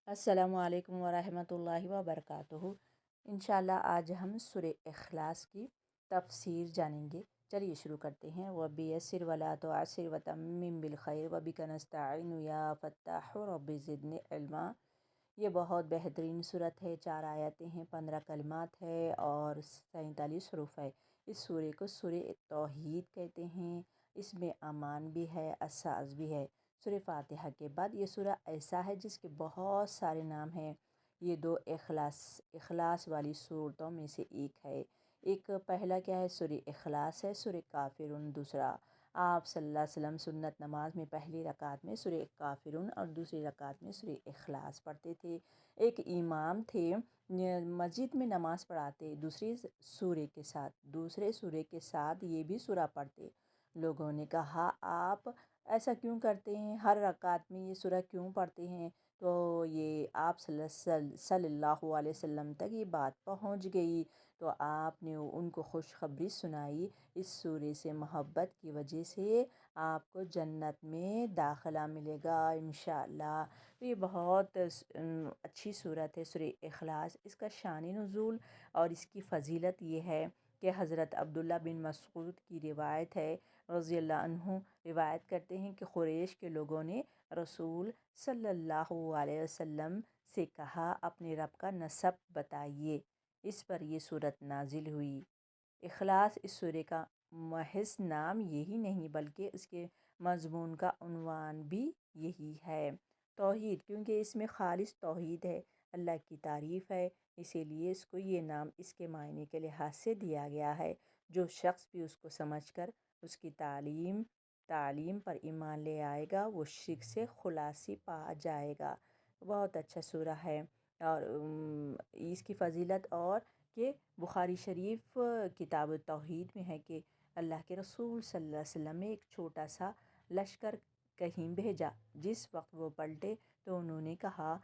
السلام علیکم ورحمۃ اللہ وبرکاتہ۔ انشاءاللہ آج ہم سورہ اخلاص کی تفسیر جانیں گے۔ چلیے شروع کرتے ہیں۔ وَبِيَسِّرْ وَلَا تُعَسِّرْ وَتَمِّمْ بِالْخَيْرِ وَبِكَ نَسْتَعِينُ يَا فَتَّاحُ رَبِّ زِدْنِي عِلْمًا۔ یہ بہت بہترین صورت ہے، 4 آیتیں ہیں، 15 کلمات ہے اور 47 حروف ہے۔ اس سورہ کو سورہ توحید کہتے ہیں۔ اس میں امان بھی ہے، اساس بھی ہے۔ سورہ فاتحہ کے بعد یہ سورہ ایسا ہے جس کے بہت سارے نام ہیں۔ یہ دو اخلاص والی صورتوں میں سے ایک ہے۔ ایک پہلا کیا ہے؟ سورہ اخلاص ہے، سورہ کافرون دوسرا۔ آپ صلی اللہ علیہ وسلم سنت نماز میں پہلی رکعت میں سورہ کافرون اور دوسری رکعت میں سورہ اخلاص پڑھتے تھے۔ ایک امام تھے، مسجد میں نماز پڑھاتے دوسرے سورے کے ساتھ یہ بھی سورہ پڑھتے۔ لوگوں نے کہا آپ ایسا کیوں کرتے ہیں؟ ہر رکعت میں یہ سورہ کیوں پڑھتے ہیں؟ تو یہ آپ صلی اللہ علیہ وسلم تک یہ بات پہنچ گئی تو آپ نے ان کو خوشخبری سنائی، اس سورے سے محبت کی وجہ سے آپ کو جنت میں داخلہ ملے گا انشاءاللہ۔ یہ بہت اچھی صورت ہے سورہ اخلاص۔ اس کا شان نزول اور اس کی فضیلت یہ ہے کہ حضرت عبداللہ بن مسعود کی روایت ہے، رضی اللہ عنہ روایت کرتے ہیں کہ قریش کے لوگوں نے رسول صلی اللہ علیہ وسلم سے کہا اپنے رب کا نسب بتائیے۔ اس پر یہ صورت نازل ہوئی۔ اخلاص اس سورہ کا محض نام یہی نہیں بلکہ اس کے مضمون کا عنوان بھی یہی ہے، توحید، کیونکہ اس میں خالص توحید ہے، اللہ کی تعریف ہے، اسی لیے اس کو یہ نام اس کے معنی کے لحاظ سے دیا گیا ہے۔ جو شخص بھی اس کو سمجھ کر اس کی تعلیم پر ایمان لے آئے گا وہ شرک سے خلاصی پا جائے گا۔ بہت اچھا سورہ ہے اور اس کی فضیلت اور کہ بخاری شریف کتاب توحید میں ہے کہ اللہ کے رسول صلی اللہ علیہ وسلم نے ایک چھوٹا سا لشکر کہیں بھیجا۔ جس وقت وہ پلٹے تو انہوں نے کہا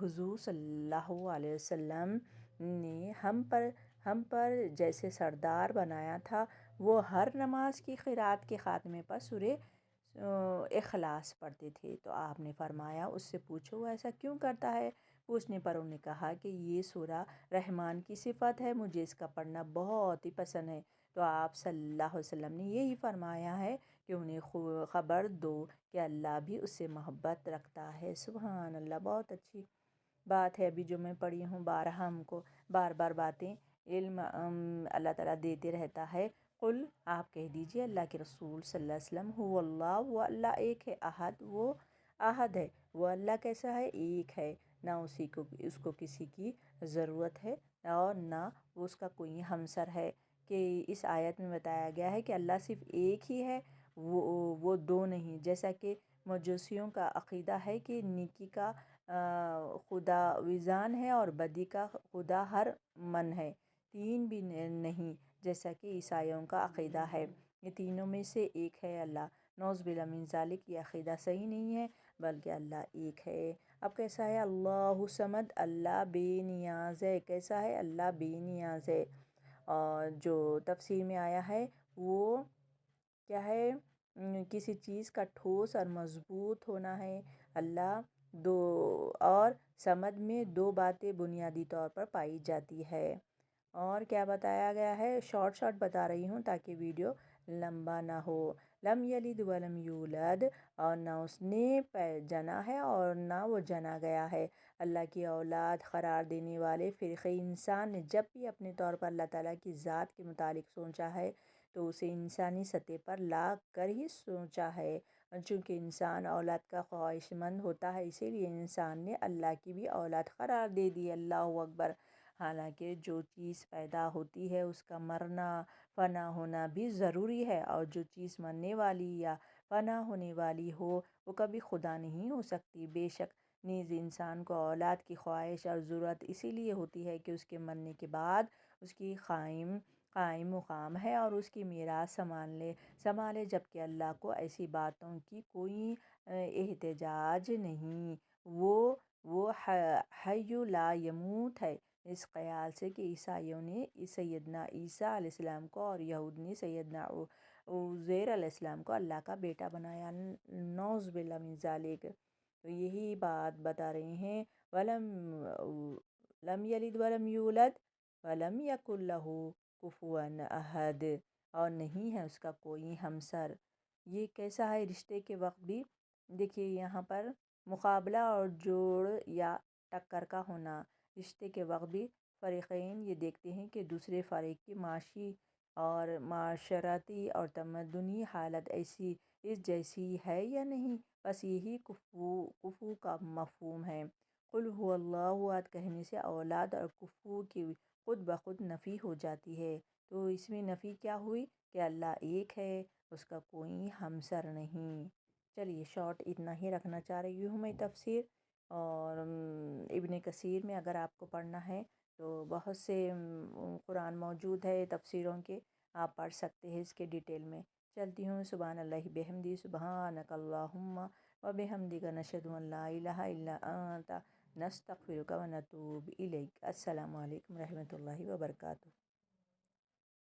حضور صلی اللہ علیہ وسلم نے ہم پر جیسے سردار بنایا تھا، وہ ہر نماز کی قرات کے خاتمے پر سورہ اخلاص پڑھتے تھے۔ تو آپ نے فرمایا اس سے پوچھو وہ ایسا کیوں کرتا ہے؟ پوچھنے پر انہوں نے کہا کہ یہ سورہ رحمان کی صفت ہے، مجھے اس کا پڑھنا بہت ہی پسند ہے۔ تو آپ صلی اللہ علیہ وسلم نے یہی فرمایا ہے کہ انہیں خبر دو کہ اللہ بھی اس سے محبت رکھتا ہے۔ سبحان اللہ، بہت اچھی بات ہے۔ ابھی جو میں پڑھی ہوں ہم کو بار بار باتیں علم اللہ تعالیٰ دیتے رہتا ہے۔ قل، آپ کہہ دیجئے اللہ کے رسول صلی اللہ علیہ وسلم، هو اللہ، وہ اللہ ایک ہے، احد، وہ احد ہے، وہ اللہ کیسا ہے؟ ایک ہے، نہ اس کو کسی کی ضرورت ہے اور نہ اس کا کوئی ہمسر ہے۔ کہ اس آیت میں بتایا گیا ہے کہ اللہ صرف ایک ہی ہے، وہ دو نہیں، جیسا کہ مجوسیوں کا عقیدہ ہے کہ نیکی کا خدا ویزان ہے اور بدی کا خدا ہر من ہے، تین بھی نہیں، جیسا کہ عیسائیوں کا عقیدہ ہے یہ تینوں میں سے ایک ہے اللہ۔ نعوذ باللہ من ذالک، یہ عقیدہ صحیح نہیں ہے بلکہ اللہ ایک ہے۔ اب کیسا ہے؟ اللہ صمد، اللہ بے نیاز ہے۔ کیسا ہے؟ اللہ بے نیاز ہے۔ اور جو تفسیر میں آیا ہے وہ کیا ہے؟ کسی چیز کا ٹھوس اور مضبوط ہونا ہے۔ اللہ دو اور صمد میں دو باتیں بنیادی طور پر پائی جاتی ہے۔ اور کیا بتایا گیا ہے؟ شارٹ بتا رہی ہوں تاکہ ویڈیو لمبا نہ ہو۔ لم یلد ولم یولد، اور نہ اس نے جنا ہے اور نہ وہ جنا گیا ہے۔ اللہ کی اولاد قرار دینے والے فرقے انسان نے جب بھی اپنے طور پر اللہ تعالیٰ کی ذات کے متعلق سوچا ہے تو اسے انسانی سطح پر لا کر ہی سوچا ہے۔ چونکہ انسان اولاد کا خواہش مند ہوتا ہے اسی لیے انسان نے اللہ کی بھی اولاد قرار دے دی۔ اللہ اکبر۔ حالانکہ جو چیز پیدا ہوتی ہے اس کا مرنا فنا ہونا بھی ضروری ہے، اور جو چیز مرنے والی یا فنا ہونے والی ہو وہ کبھی خدا نہیں ہو سکتی۔ بے شک نیز انسان کو اولاد کی خواہش اور ضرورت اسی لیے ہوتی ہے کہ اس کے مرنے کے بعد اس کی قائم مقام ہے اور اس کی میراث سنبھالے، جبکہ اللہ کو ایسی باتوں کی کوئی احتجاج نہیں، وہ حی لا یموت ہے۔ اس خیال سے کہ عیسائیوں نے سیدنا عیسیٰ علیہ السلام کو اور یہود نے سیدنا عزیر علیہ السلام کو اللہ کا بیٹا بنایا، نعوذ باللہ من ذالک۔ تو یہی بات بتا رہے ہیں ولم لم یلد ولم یولد ولم یکن لہ کفوا احد، اور نہیں ہے اس کا کوئی ہمسر۔ یہ کیسا ہے رشتے کے وقت بھی؟ دیکھیے یہاں پر مقابلہ اور جوڑ یا ٹکر کا ہونا۔ رشتے کے وقت بھی فریقین یہ دیکھتے ہیں کہ دوسرے فریق کی معاشی اور معاشرتی اور تمدنی حالت اس جیسی ہے یا نہیں، بس یہی کفو کا مفہوم ہے۔ قل هو اللہ احد کہنے سے اولاد اور کفو کی خود بخود نفی ہو جاتی ہے۔ تو اس میں نفی کیا ہوئی کہ اللہ ایک ہے، اس کا کوئی ہمسر نہیں۔ چلیے شارٹ اتنا ہی رکھنا چاہ رہی ہوں میں تفسیر، اور ابن کثیر میں اگر آپ کو پڑھنا ہے تو بہت سے قرآن موجود ہے تفسیروں کے، آپ پڑھ سکتے ہیں اس کے ڈیٹیل میں۔ چلتی ہوں، سبحان اللہ بحمدی، سبحانک اللہم و بحمدک، نشہد ان لا الہ الا انت، نستغفرک و نتوب الیک۔ السلام علیکم رحمۃ اللہ وبرکاتہ۔